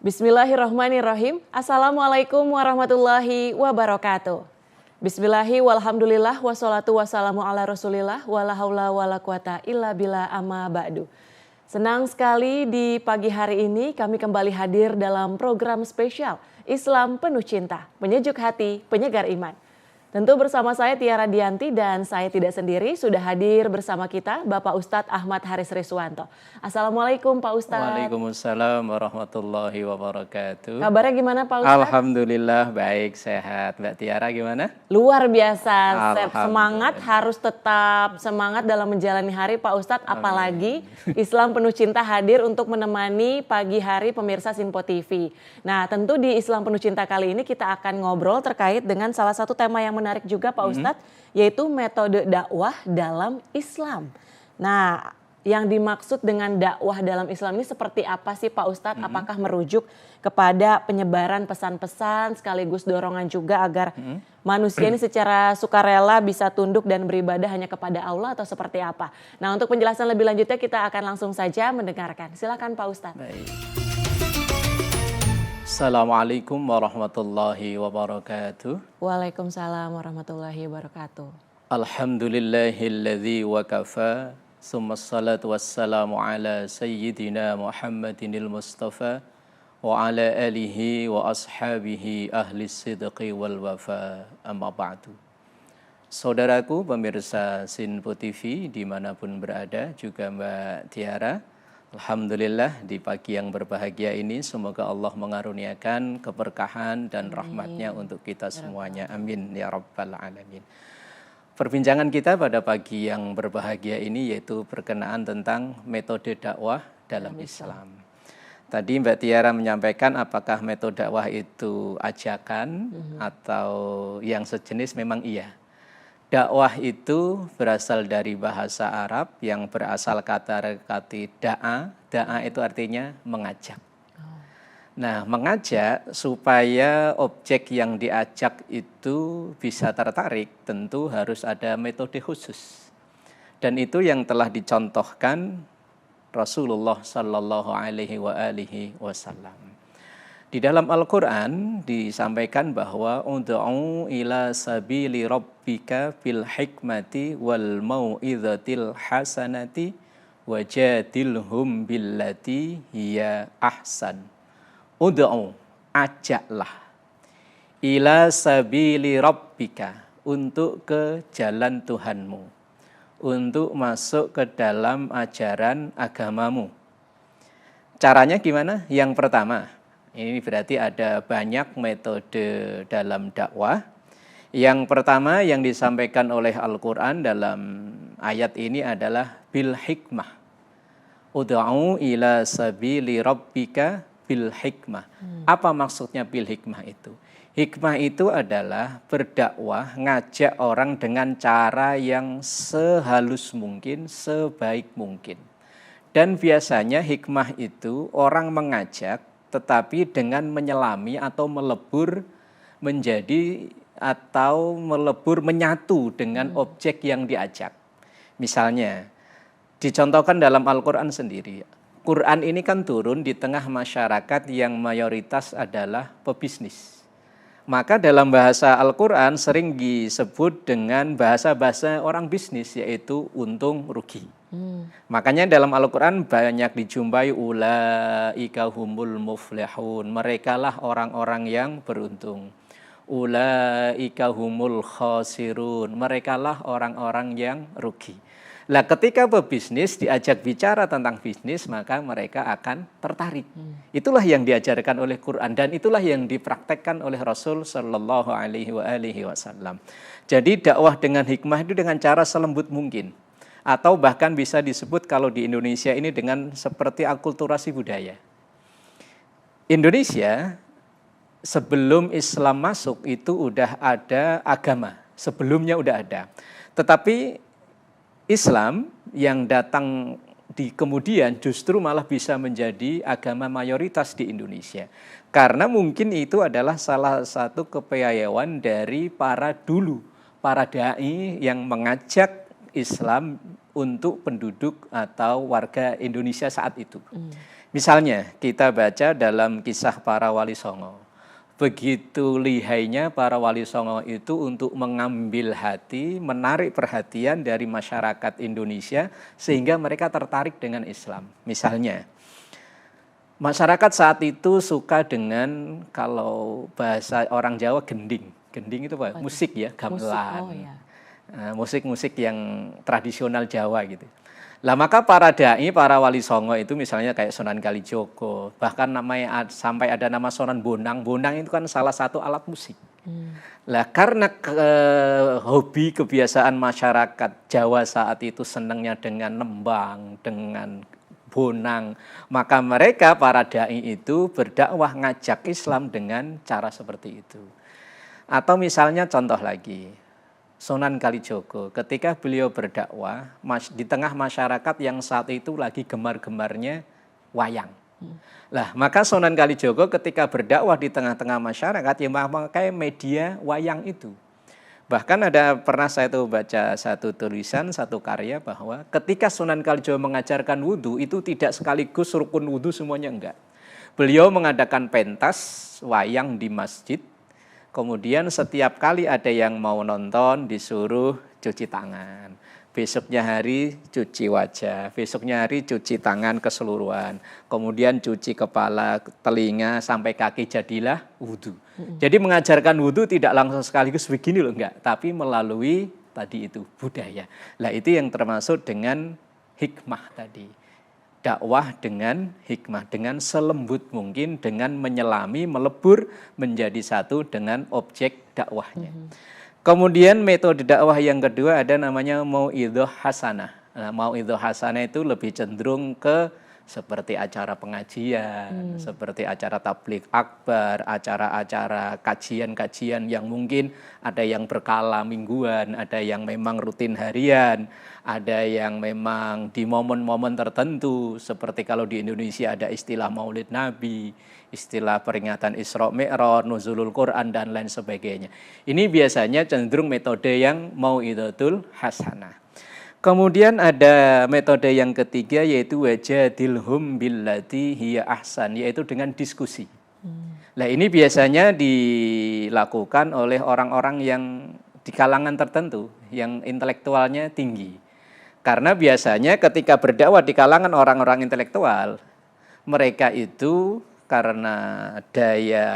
Bismillahirrahmanirrahim. Assalamualaikum warahmatullahi wabarakatuh. Bismillahi walhamdulillah wassalatu wassalamu ala rasulillah wala haula wala quwata illa billah amma ba'du. Senang sekali di pagi hari ini kami kembali hadir dalam program spesial Islam Penuh Cinta, Penyejuk Hati, Penyegar Iman. Tentu bersama saya Tiara Dianti dan saya tidak sendiri, sudah hadir bersama kita Bapak Ustadz Ahmad Haris Riswanto. Assalamualaikum Pak Ustadz. Waalaikumsalam warahmatullahi wabarakatuh. Kabarnya gimana Pak Ustadz? Alhamdulillah baik, sehat. Mbak Tiara gimana? Luar biasa, semangat, harus tetap semangat dalam menjalani hari Pak Ustadz. Apalagi Islam Penuh Cinta hadir untuk menemani pagi hari pemirsa Sinpo TV. Nah tentu di Islam Penuh Cinta kali ini kita akan ngobrol terkait dengan salah satu tema yang menarik juga Pak Ustadz, yaitu metode dakwah dalam Islam. Nah, yang dimaksud dengan dakwah dalam Islam ini seperti apa sih Pak Ustadz? Apakah merujuk kepada penyebaran pesan-pesan sekaligus dorongan juga agar manusia ini secara sukarela bisa tunduk dan beribadah hanya kepada Allah atau seperti apa? Nah, untuk penjelasan lebih lanjutnya kita akan langsung saja mendengarkan. Silakan Pak Ustadz. Baik. Assalamualaikum warahmatullahi wabarakatuh. Waalaikumsalam warahmatullahi wabarakatuh. Alhamdulillahilladzi wa kafa, summa salatu wassalamu ala sayyidina Muhammadinil Mustafa wa ala alihi wa ashabihi ahli sidqi wal wafa, amma ba'du. Saudaraku pemirsa Sinpo TV dimanapun berada, juga Mbak Tiara, alhamdulillah di pagi yang berbahagia ini semoga Allah mengaruniakan keberkahan dan rahmatnya untuk kita semuanya. Amin ya rabbal alamin. Perbincangan kita pada pagi yang berbahagia ini yaitu berkenaan tentang metode dakwah dalam Islam. Tadi Mbak Tiara menyampaikan apakah metode dakwah itu ajakan atau yang sejenis, memang iya. Dakwah itu berasal dari bahasa Arab yang berasal kata da'a. Da'a itu artinya mengajak. Nah, mengajak supaya objek yang diajak itu bisa tertarik, tentu harus ada metode khusus. Dan itu yang telah dicontohkan Rasulullah Sallallahu Alaihi Wasallam. Di dalam Al-Quran disampaikan bahwa ud'u ila sabili rabbika bil hikmati wal mau'izatil hasanati wajadilhum billati hiya ahsan. Ud'u, ajaklah, ila sabili rabbika, untuk ke jalan Tuhanmu, untuk masuk ke dalam ajaran agamamu. Caranya gimana? Yang pertama, ini berarti ada banyak metode dalam dakwah. Yang pertama yang disampaikan oleh Al-Quran dalam ayat ini adalah bil hikmah. Ud'u ila sabili rabbika bil hikmah. Apa maksudnya bil hikmah itu? Hikmah itu adalah berdakwah, ngajak orang dengan cara yang sehalus mungkin, sebaik mungkin. Dan biasanya hikmah itu orang mengajak tetapi dengan menyelami atau melebur menjadi atau melebur menyatu dengan objek yang diajak. Misalnya, dicontohkan dalam Al-Quran sendiri. Quran ini kan turun di tengah masyarakat yang mayoritas adalah pebisnis. Maka dalam bahasa Al-Quran sering disebut dengan bahasa-bahasa orang bisnis, yaitu untung rugi. Makanya dalam Al-Quran banyak dijumpai ulaika humul muflihun, merekalah orang-orang yang beruntung. Ulaika humul khasirun, merekalah orang-orang yang rugi. Lah ketika pebisnis diajak bicara tentang bisnis, maka mereka akan tertarik. Itulah yang diajarkan oleh Quran dan itulah yang dipraktekkan oleh Rasul Sallallahu Alaihi Wasallam. Jadi dakwah dengan hikmah itu dengan cara selembut mungkin. Atau bahkan bisa disebut kalau di Indonesia ini dengan seperti akulturasi budaya. Indonesia sebelum Islam masuk itu udah ada agama, sebelumnya udah ada. Tetapi Islam yang datang di kemudian justru malah bisa menjadi agama mayoritas di Indonesia. Karena mungkin itu adalah salah satu kepiawaian dari para da'i yang mengajak Islam untuk penduduk atau warga Indonesia saat itu. Misalnya kita baca dalam kisah para wali songo. Begitu lihainya para wali songo itu untuk mengambil hati, menarik perhatian dari masyarakat Indonesia sehingga mereka tertarik dengan Islam. Misalnya, masyarakat saat itu suka dengan, kalau bahasa orang Jawa, gending. Gending itu apa? Musik ya, gamelan. Musik-musik yang tradisional Jawa gitu. Lah maka para dai, para wali songo itu misalnya kayak Sunan Kalijogo, bahkan namanya sampai ada nama Sunan Bonang. Bonang itu kan salah satu alat musik. Lah karena hobi kebiasaan masyarakat Jawa saat itu senangnya dengan nembang, dengan bonang, maka mereka para dai itu berdakwah ngajak Islam dengan cara seperti itu. Atau misalnya contoh lagi, Sunan Kalijogo ketika beliau berdakwah di tengah masyarakat yang saat itu lagi gemar-gemarnya wayang. Lah maka Sunan Kalijogo ketika berdakwah di tengah-tengah masyarakat ya memakai media wayang itu. Bahkan pernah saya tuh baca satu tulisan, satu karya bahwa ketika Sunan Kalijogo mengajarkan wudhu itu tidak sekaligus rukun wudhu semuanya, enggak. Beliau mengadakan pentas wayang di masjid. Kemudian setiap kali ada yang mau nonton disuruh cuci tangan. Besoknya hari cuci wajah, besoknya hari cuci tangan keseluruhan. Kemudian cuci kepala, telinga, sampai kaki, jadilah wudhu. Jadi mengajarkan wudhu tidak langsung sekaligus begini loh, enggak. Tapi melalui tadi itu budaya. Lah itu yang termasuk dengan hikmah tadi. Dakwah dengan hikmah, dengan selembut mungkin, dengan menyelami, melebur menjadi satu dengan objek dakwahnya. Kemudian metode dakwah yang kedua ada namanya mau'idhah hasanah. Nah, mau'idhah hasanah itu lebih cenderung ke seperti acara pengajian, seperti acara tabligh akbar, acara-acara kajian-kajian yang mungkin ada yang berkala mingguan, ada yang memang rutin harian, ada yang memang di momen-momen tertentu, seperti kalau di Indonesia ada istilah Maulid Nabi, istilah peringatan Isra Mi'raj, Nuzulul Quran dan lain sebagainya. Ini biasanya cenderung metode yang mau'idhatul hasanah. Kemudian ada metode yang ketiga yaitu wajadilhum billati hiya ahsan, yaitu dengan diskusi. Nah ini biasanya dilakukan oleh orang-orang yang di kalangan tertentu, yang intelektualnya tinggi. Karena biasanya ketika berdakwah di kalangan orang-orang intelektual, mereka itu karena daya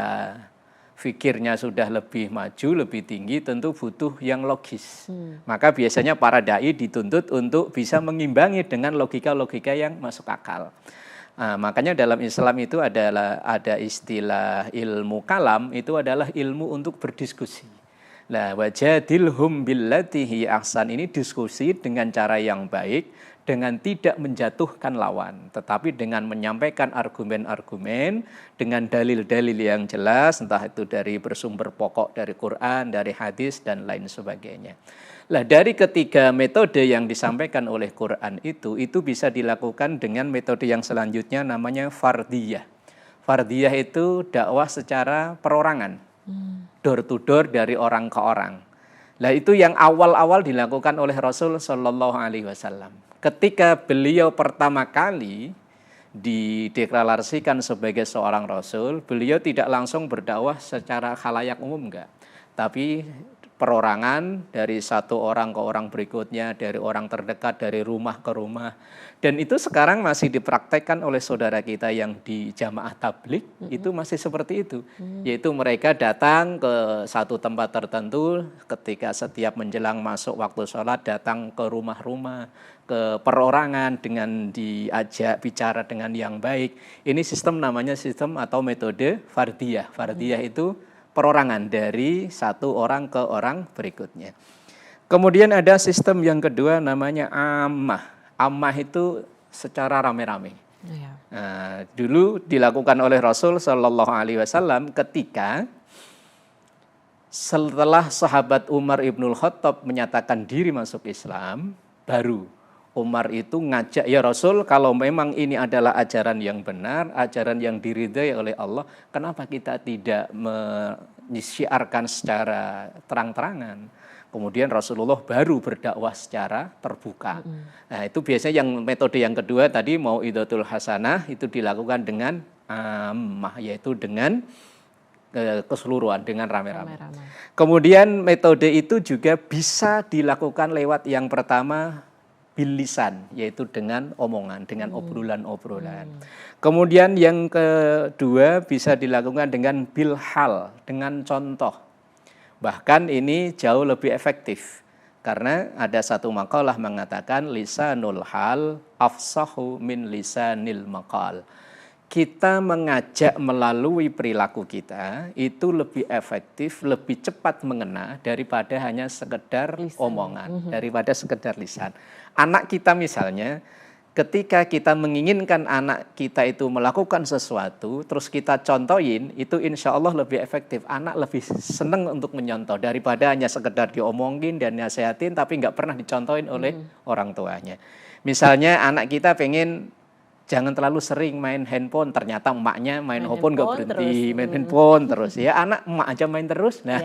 fikirnya sudah lebih maju, lebih tinggi, tentu butuh yang logis. Maka biasanya para dai dituntut untuk bisa mengimbangi dengan logika-logika yang masuk akal. Makanya dalam Islam itu ada istilah ilmu kalam, itu adalah ilmu untuk berdiskusi. Nah, wajadilhum billati hiya ahsan, ini diskusi dengan cara yang baik, dengan tidak menjatuhkan lawan, tetapi dengan menyampaikan argumen-argumen dengan dalil-dalil yang jelas, entah itu dari bersumber pokok dari Quran, dari hadis, dan lain sebagainya. Nah, dari ketiga metode yang disampaikan oleh Quran itu bisa dilakukan dengan metode yang selanjutnya namanya fardiyah. Fardiyah itu dakwah secara perorangan, door to door, dari orang ke orang. Nah, itu yang awal-awal dilakukan oleh Rasul Shallallahu Alaihi Wasallam. Ketika beliau pertama kali dideklarasikan sebagai seorang Rasul, beliau tidak langsung berdakwah secara khalayak umum, enggak. Tapi perorangan, dari satu orang ke orang berikutnya, dari orang terdekat, dari rumah ke rumah. Dan itu sekarang masih dipraktekkan oleh saudara kita yang di jamaah tabligh, itu masih seperti itu. Yaitu mereka datang ke satu tempat tertentu, ketika setiap menjelang masuk waktu sholat, datang ke rumah-rumah, ke perorangan dengan diajak bicara dengan yang baik. Ini sistem namanya sistem atau metode fardiyah. Fardiyah itu perorangan dari satu orang ke orang berikutnya. Kemudian ada sistem yang kedua namanya ammah. Ammah itu secara rame-rame. Nah, dulu dilakukan oleh Rasul Shallallahu Alaihi Wasallam ketika setelah sahabat Umar ibnul Khattab menyatakan diri masuk Islam, baru Umar itu ngajak, ya Rasul, kalau memang ini adalah ajaran yang benar, ajaran yang diridhai oleh Allah, kenapa kita tidak menyiarkan secara terang-terangan? Kemudian Rasulullah baru berdakwah secara terbuka. Nah, itu biasanya yang metode yang kedua tadi mau'izatul hasanah itu dilakukan dengan ammah, yaitu dengan keseluruhan, dengan rame-rame. Kemudian metode itu juga bisa dilakukan lewat yang pertama bil lisan, yaitu dengan omongan, dengan obrolan-obrolan. Kemudian yang kedua bisa dilakukan dengan bil hal, dengan contoh. Bahkan ini jauh lebih efektif karena ada satu makalah mengatakan lisanul hal afsahu min lisanil maqal. Kita mengajak melalui perilaku kita itu lebih efektif, lebih cepat mengena daripada hanya sekedar omongan, daripada sekedar lisan. Anak kita misalnya, ketika kita menginginkan anak kita itu melakukan sesuatu, terus kita contohin, itu insya Allah lebih efektif. Anak lebih senang untuk menyontoh daripada hanya sekedar diomongin dan nasihatin, tapi nggak pernah dicontohin oleh orang tuanya. Misalnya anak kita pengen jangan terlalu sering main handphone, ternyata emaknya main handphone nggak berhenti, main handphone terus. Ya anak emak aja main terus. Nah,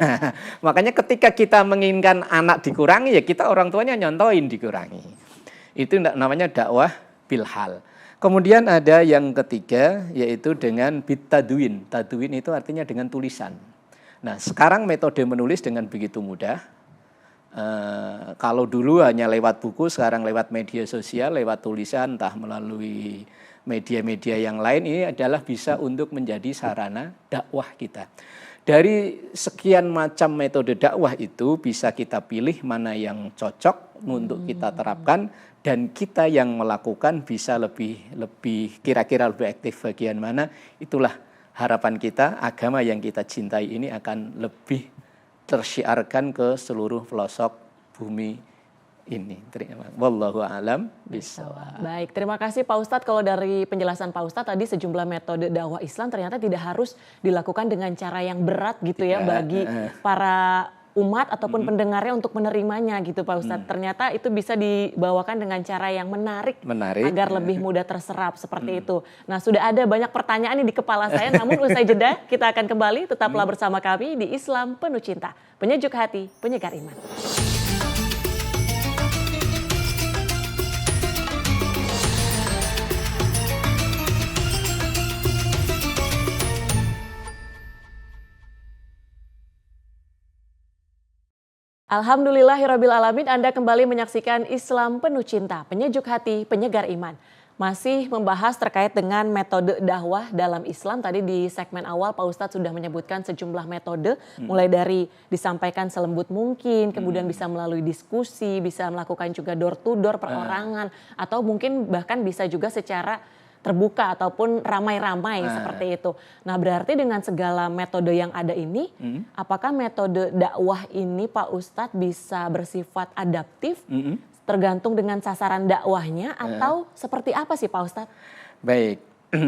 makanya ketika kita menginginkan anak dikurangi, ya kita orang tuanya nyontohin dikurangi. Itu namanya dakwah bilhal. Kemudian ada yang ketiga yaitu dengan bitadwin. Tadwin itu artinya dengan tulisan. Nah, sekarang metode menulis dengan begitu mudah. Kalau dulu hanya lewat buku, sekarang lewat media sosial, lewat tulisan, entah melalui media-media yang lain, ini adalah bisa untuk menjadi sarana dakwah kita. Dari sekian macam metode dakwah itu bisa kita pilih mana yang cocok untuk kita terapkan, dan kita yang melakukan bisa lebih kira-kira lebih aktif bagian mana. Itulah harapan kita, agama yang kita cintai ini akan lebih tersyiarkan ke seluruh pelosok bumi ini. Wallahu a'lam bishawab. Baik, terima kasih Pak Ustadz. Kalau dari penjelasan Pak Ustadz tadi sejumlah metode dakwah Islam ternyata tidak harus dilakukan dengan cara yang berat gitu ya bagi para umat ataupun pendengarnya untuk menerimanya gitu Pak Ustadz. Ternyata itu bisa dibawakan dengan cara yang menarik. Agar lebih mudah terserap seperti itu. Nah, sudah ada banyak pertanyaan nih di kepala saya, namun usai jeda kita akan kembali. Tetaplah bersama kami di Islam Penuh Cinta, penyejuk hati, penyegar iman. Alhamdulillahirrabbilalamin, Anda kembali menyaksikan Islam Penuh Cinta, penyejuk hati, penyegar iman. Masih membahas terkait dengan metode dakwah dalam Islam. Tadi di segmen awal Pak Ustadz sudah menyebutkan sejumlah metode, mulai dari disampaikan selembut mungkin, kemudian bisa melalui diskusi, bisa melakukan juga door to door perorangan, atau mungkin bahkan bisa juga secara terbuka ataupun ramai-ramai seperti itu. Nah, berarti dengan segala metode yang ada ini, apakah metode dakwah ini Pak Ustadz bisa bersifat adaptif, tergantung dengan sasaran dakwahnya, atau seperti apa sih Pak Ustadz? Baik,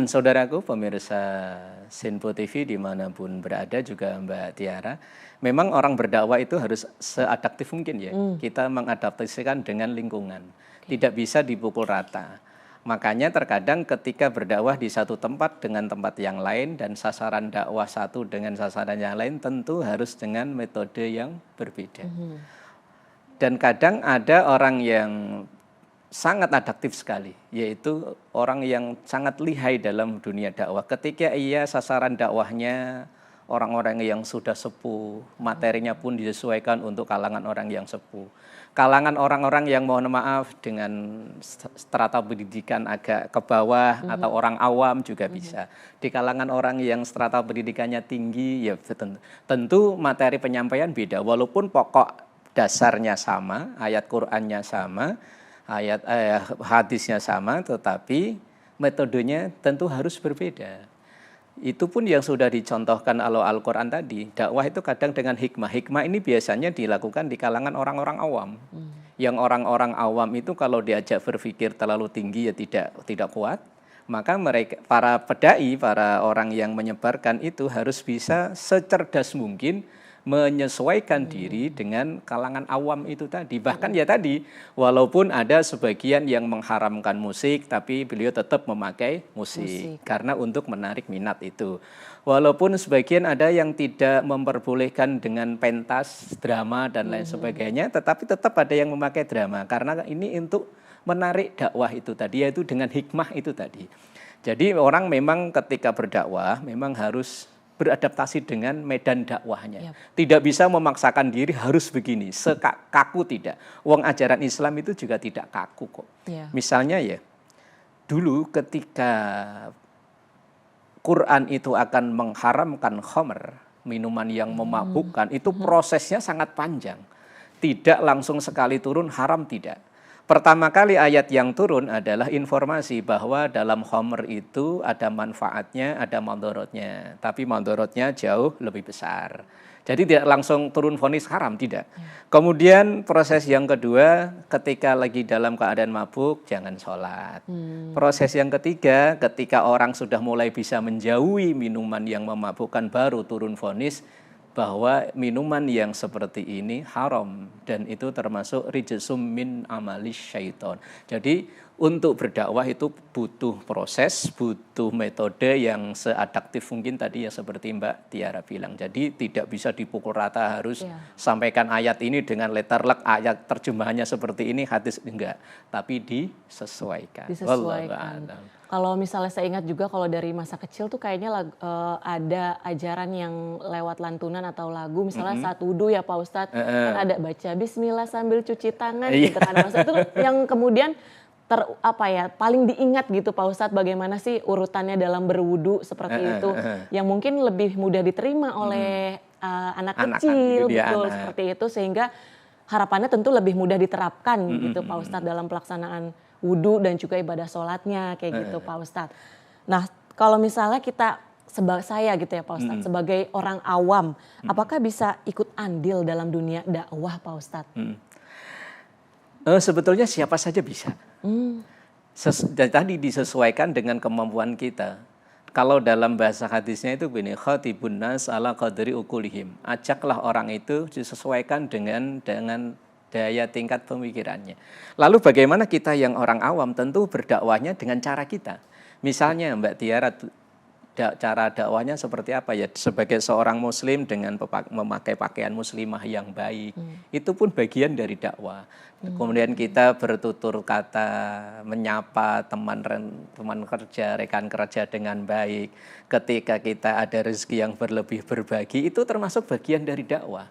saudaraku pemirsa Sinpo TV dimanapun berada, juga Mbak Tiara, memang orang berdakwah itu harus seadaptif mungkin ya. Kita mengadaptasikan dengan lingkungan, tidak bisa dipukul rata. Makanya terkadang ketika berdakwah di satu tempat dengan tempat yang lain, dan sasaran dakwah satu dengan sasaran yang lain, tentu harus dengan metode yang berbeda. Dan kadang ada orang yang sangat adaptif sekali, yaitu orang yang sangat lihai dalam dunia dakwah. Ketika ia sasaran dakwahnya orang-orang yang sudah sepuh, materinya pun disesuaikan untuk kalangan orang yang sepuh. Kalangan orang-orang yang mohon maaf dengan strata pendidikan agak ke bawah atau orang awam juga bisa. Di kalangan orang yang strata pendidikannya tinggi, ya tentu materi penyampaian beda. Walaupun pokok dasarnya sama, ayat Qur'annya sama, ayat hadisnya sama, tetapi metodenya tentu harus berbeda. Itu pun yang sudah dicontohkan Al-Quran tadi. Dakwah itu kadang dengan hikmah. Hikmah ini biasanya dilakukan di kalangan orang-orang awam. Yang orang-orang awam itu kalau diajak berpikir terlalu tinggi ya tidak kuat. Maka mereka, para pedai, para orang yang menyebarkan itu harus bisa secerdas mungkin menyesuaikan diri dengan kalangan awam itu tadi. Bahkan ya tadi, walaupun ada sebagian yang mengharamkan musik, tapi beliau tetap memakai musik. Karena untuk menarik minat itu. Walaupun sebagian ada yang tidak memperbolehkan dengan pentas, drama, dan lain sebagainya, tetapi tetap ada yang memakai drama. Karena ini untuk menarik dakwah itu tadi, yaitu dengan hikmah itu tadi. Jadi orang memang ketika berdakwah memang harus beradaptasi dengan medan dakwahnya. Tidak bisa memaksakan diri harus begini, kaku tidak. Wong ajaran Islam itu juga tidak kaku kok. Misalnya ya, dulu ketika Quran itu akan mengharamkan khamr, minuman yang memabukkan, itu prosesnya sangat panjang. Tidak langsung sekali turun haram, tidak. Pertama kali ayat yang turun adalah informasi bahwa dalam khamr itu ada manfaatnya, ada mandorotnya. Tapi mandorotnya jauh lebih besar. Jadi tidak langsung turun vonis haram, tidak. Kemudian proses yang kedua, ketika lagi dalam keadaan mabuk, jangan sholat. Proses yang ketiga, ketika orang sudah mulai bisa menjauhi minuman yang memabukkan, baru turun vonis bahwa minuman yang seperti ini haram dan itu termasuk rijsum min amalis syaiton. Jadi untuk berdakwah itu butuh proses, butuh metode yang seadaptif mungkin tadi ya seperti Mbak Tiara bilang. Jadi tidak bisa dipukul rata harus sampaikan ayat ini dengan letterlek, ayat terjemahannya seperti ini, hadis enggak, tapi disesuaikan. Kalau misalnya saya ingat juga kalau dari masa kecil tuh kayaknya ada ajaran yang lewat lantunan atau lagu, misalnya saat wudhu ya Pak Ustadz, kan ada baca bismillah sambil cuci tangan gitu kan. Maksudnya itu yang kemudian paling diingat gitu Pak Ustadz, bagaimana sih urutannya dalam berwudu seperti itu yang mungkin lebih mudah diterima oleh anak kecil, betul seperti itu, sehingga harapannya tentu lebih mudah diterapkan gitu Pak Ustadz dalam pelaksanaan wudu dan juga ibadah sholatnya kayak gitu Pak Ustadz. Nah kalau misalnya saya gitu ya Pak Ustadz, sebagai orang awam, apakah bisa ikut andil dalam dunia dakwah Pak Ustadz? Sebetulnya siapa saja bisa. Tadi disesuaikan dengan kemampuan kita. Kalau dalam bahasa hadisnya itu begini, khatibun nas ala qadri ukulihim. Ajaklah orang itu disesuaikan dengan daya tingkat pemikirannya. Lalu bagaimana kita yang orang awam, tentu berdakwahnya dengan cara kita. Misalnya Mbak Tiara, cara dakwahnya seperti apa ya? Sebagai seorang muslim dengan memakai pakaian muslimah yang baik, itu pun bagian dari dakwah. Kemudian kita bertutur kata, menyapa teman kerja, rekan kerja dengan baik. Ketika kita ada rezeki yang berlebih berbagi, itu termasuk bagian dari dakwah.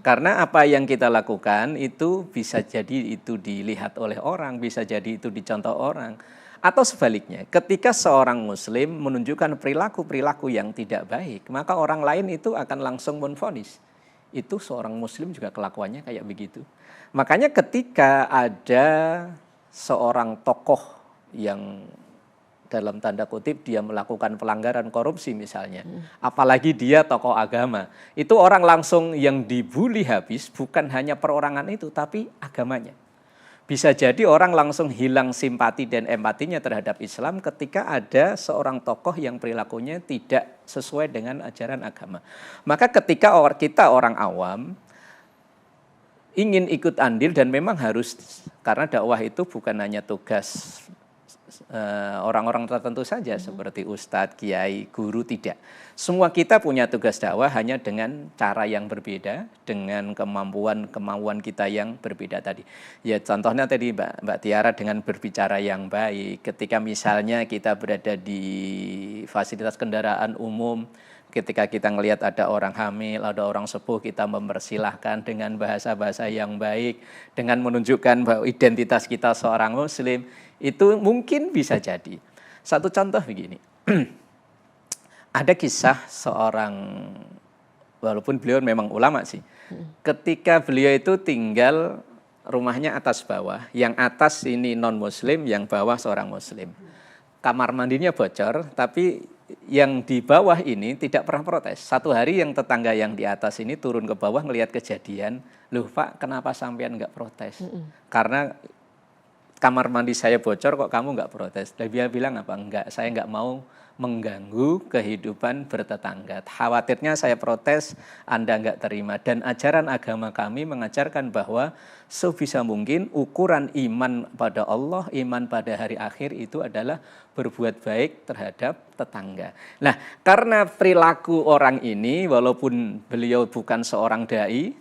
Karena apa yang kita lakukan itu bisa jadi itu dilihat oleh orang, bisa jadi itu dicontoh orang. Atau sebaliknya, ketika seorang muslim menunjukkan perilaku-perilaku yang tidak baik, maka orang lain itu akan langsung menvonis. Itu seorang muslim juga kelakuannya kayak begitu. Makanya ketika ada seorang tokoh yang dalam tanda kutip dia melakukan pelanggaran korupsi misalnya, apalagi dia tokoh agama, itu orang langsung yang dibully habis bukan hanya perorangan itu, tapi agamanya. Bisa jadi orang langsung hilang simpati dan empatinya terhadap Islam ketika ada seorang tokoh yang perilakunya tidak sesuai dengan ajaran agama. Maka ketika kita orang awam ingin ikut andil, dan memang harus, karena dakwah itu bukan hanya tugas orang-orang tertentu saja seperti ustadz, kiai, guru, tidak. Semua kita punya tugas dakwah, hanya dengan cara yang berbeda, dengan kemampuan kita yang berbeda tadi. Ya contohnya tadi Mbak Tiara dengan berbicara yang baik. Ketika misalnya kita berada di fasilitas kendaraan umum, ketika kita ngelihat ada orang hamil, ada orang sepuh, kita mempersilahkan dengan bahasa-bahasa yang baik, dengan menunjukkan bahwa identitas kita seorang muslim, itu mungkin bisa jadi. Satu contoh begini, ada kisah seorang, walaupun beliau memang ulama sih, ketika beliau itu tinggal rumahnya atas bawah, yang atas ini non muslim, yang bawah seorang muslim. Kamar mandinya bocor, tapi yang di bawah ini tidak pernah protes. Satu hari yang tetangga yang di atas ini turun ke bawah ngelihat kejadian, loh Pak, kenapa sampean nggak protes? Karena kamar mandi saya bocor kok kamu nggak protes? Dia bilang apa? Enggak, saya nggak mau mengganggu kehidupan bertetangga. Khawatirnya saya protes, Anda nggak terima. Dan ajaran agama kami mengajarkan bahwa sebisa mungkin ukuran iman pada Allah, iman pada hari akhir itu adalah berbuat baik terhadap tetangga. Nah, karena perilaku orang ini, walaupun beliau bukan seorang dai,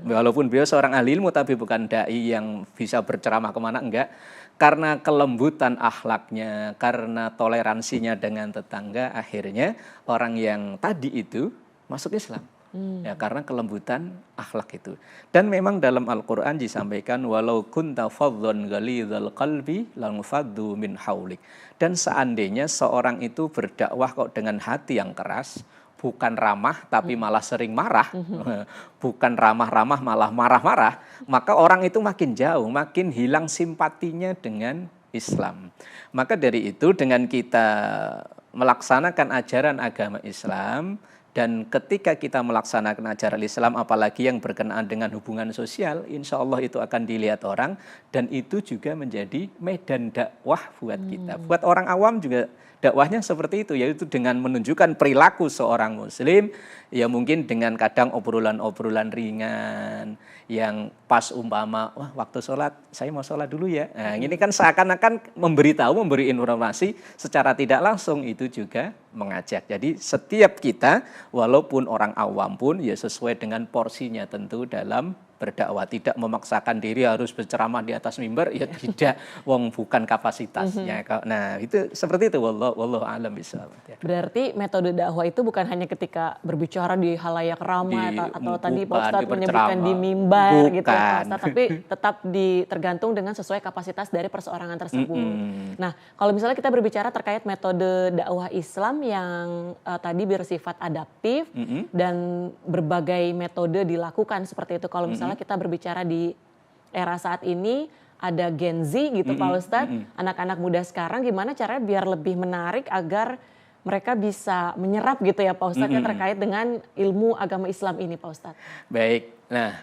walaupun beliau seorang ahli ilmu tapi bukan dai yang bisa berceramah kemana, enggak. Karena kelembutan akhlaknya, karena toleransinya dengan tetangga, akhirnya orang yang tadi itu masuk Islam. Ya, karena kelembutan akhlak itu. Dan memang dalam Al-Quran disampaikan, walau kunta fadhdhan ghalidhal qalbi lanfaddu min haulik. Dan seandainya seorang itu berdakwah kok dengan hati yang keras, bukan ramah tapi malah sering marah, bukan ramah-ramah malah marah-marah, maka orang itu makin jauh, makin hilang simpatinya dengan Islam. Maka dari itu dengan kita melaksanakan ajaran agama Islam, dan ketika kita melaksanakan ajaran Islam, apalagi yang berkenaan dengan hubungan sosial, insya Allah itu akan dilihat orang, dan itu juga menjadi medan dakwah buat kita. Buat orang awam juga dakwahnya seperti itu, yaitu dengan menunjukkan perilaku seorang muslim, ya mungkin dengan kadang obrolan-obrolan ringan, yang pas umpama, wah waktu sholat, saya mau sholat dulu ya. Nah, ini kan seakan-akan memberi informasi secara tidak langsung, itu juga mengajak. Jadi setiap kita, walaupun orang awam pun, ya sesuai dengan porsinya tentu dalam berdakwah, tidak memaksakan diri harus berceramah di atas mimbar, ya tidak, wong bukan kapasitasnya. Nah, itu seperti itu, wallahu a'lam bishawab. Berarti metode dakwah itu bukan hanya ketika berbicara di halayak ramai atau tadi Pak Ustadz menyebutkan di mimbar gitu ya Pak Ustadz, tapi tetap tergantung dengan sesuai kapasitas dari perseorangan tersebut. Nah, kalau misalnya kita berbicara terkait metode dakwah Islam yang tadi bersifat adaptif dan berbagai metode dilakukan seperti itu. Kalau misalnya kita berbicara di era saat ini, ada Gen Z gitu Pak Ustadz, anak-anak muda sekarang gimana caranya biar lebih menarik agar mereka bisa menyerap gitu ya Pak Ustadz, terkait dengan ilmu agama Islam ini Pak Ustadz. Baik, nah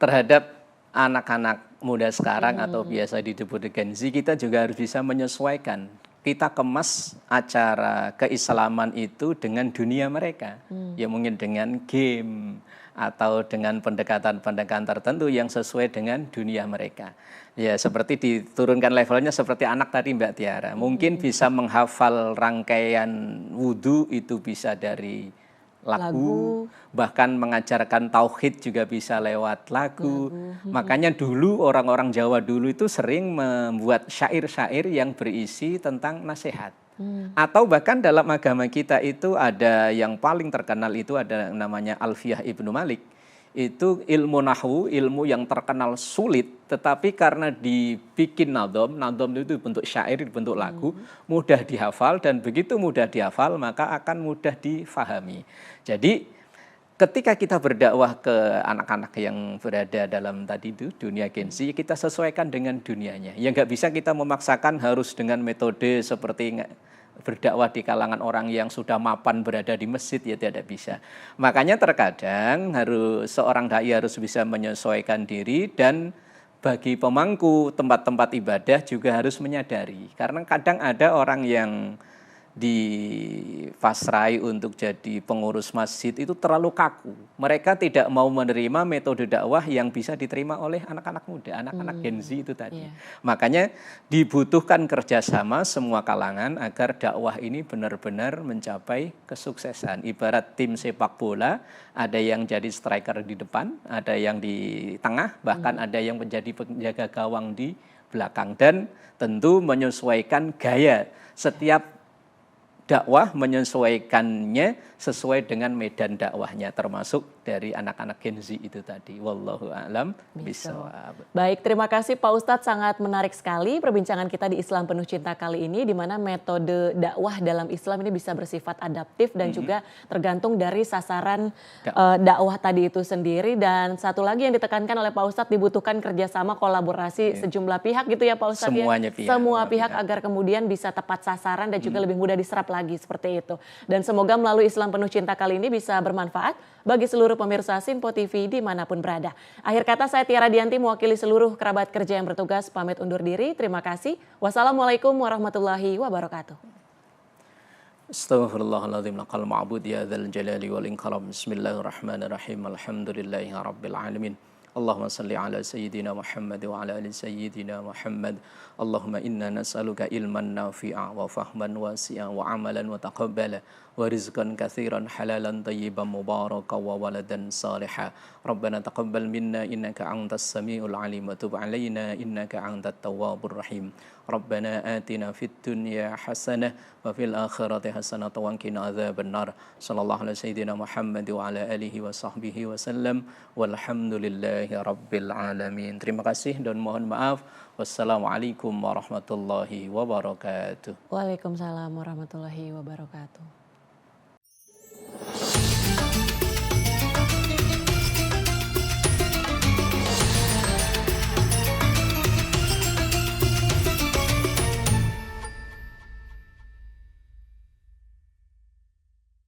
terhadap anak-anak muda sekarang atau biasa disebut Gen Z, kita juga harus bisa menyesuaikan. Kita kemas acara keislaman itu dengan dunia mereka, ya mungkin dengan game atau dengan pendekatan-pendekatan tertentu yang sesuai dengan dunia mereka. Ya seperti diturunkan levelnya seperti anak tadi Mbak Tiara. Mungkin bisa menghafal rangkaian wudhu itu bisa dari lagu, bahkan mengajarkan tauhid juga bisa lewat lagu. Makanya dulu orang-orang Jawa dulu itu sering membuat syair-syair yang berisi tentang nasihat. Atau bahkan dalam agama kita itu ada yang paling terkenal, itu ada namanya Alfiyah Ibnu Malik. Itu ilmu nahwu, ilmu yang terkenal sulit, tetapi karena dibikin nadom itu bentuk syair, bentuk lagu, mudah dihafal, dan begitu mudah dihafal maka akan mudah difahami. Jadi ketika kita berdakwah ke anak-anak yang berada dalam tadi itu dunia Gen Z, kita sesuaikan dengan dunianya. Ya nggak bisa kita memaksakan harus dengan metode seperti berdakwah di kalangan orang yang sudah mapan berada di masjid, ya tidak bisa. Makanya terkadang seorang dai harus bisa menyesuaikan diri, dan bagi pemangku tempat-tempat ibadah juga harus menyadari. Karena kadang ada orang yang dipasrai untuk jadi pengurus masjid itu terlalu kaku. Mereka tidak mau menerima metode dakwah yang bisa diterima oleh anak-anak muda, anak-anak Gen Z itu tadi. Makanya dibutuhkan kerjasama semua kalangan agar dakwah ini benar-benar mencapai kesuksesan. Ibarat tim sepak bola, ada yang jadi striker di depan, ada yang di tengah, bahkan ada yang menjadi penjaga gawang di belakang. Dan tentu menyesuaikan gaya setiap dakwah, menyesuaikannya sesuai dengan medan dakwahnya, termasuk dari anak-anak Gen Z itu tadi. Wallahu a'lam bishawab. Baik, terima kasih Pak Ustadz, sangat menarik sekali perbincangan kita di Islam Penuh Cinta kali ini, di mana metode dakwah dalam Islam ini bisa bersifat adaptif dan juga tergantung dari sasaran dakwah tadi itu sendiri. Dan satu lagi yang ditekankan oleh Pak Ustadz, dibutuhkan kerjasama kolaborasi sejumlah pihak gitu ya Pak Ustadz. Semuanya ya? Semua pihak agar kemudian bisa tepat sasaran dan juga lebih mudah diserap lagi lagi seperti itu. Dan semoga melalui Islam Penuh Cinta kali ini bisa bermanfaat bagi seluruh pemirsa Simpo TV dimanapun berada. Akhir kata saya Tiara Dianti mewakili seluruh kerabat kerja yang bertugas pamit undur diri. Terima kasih. Wassalamualaikum warahmatullahi wabarakatuh. Astaghfirullahaladzim laqal ma'bud ya dzal jalali wal ikram. Bismillahirrahmanirrahim. Alhamdulillahi rabbil alamin. Allahumma salli ala sayyidina Muhammad wa ala ali sayyidina Muhammad. Allahumma inna nas'aluka ilman nafi'a wa fahman wasi'a wa amalan mutaqabbala wa rizqan katsiran halalan tayyiban mubarakan wa waladan salihah. Rabbana taqabbal minna innaka antas samiul alim wa tub alaina innaka antat tawwabur rahim. Rabbana atina fid dunya hasanah wa fil akhirati hasanah wa qina adzabannar. Sallallahu alaihi sayyidina Muhammad wa ala alihi wa sahbihi wasallam. Walhamdulillahi rabbil alamin. Terima kasih dan mohon maaf. Wassalamualaikum warahmatullahi wabarakatuh. Waalaikumsalam warahmatullahi wabarakatuh.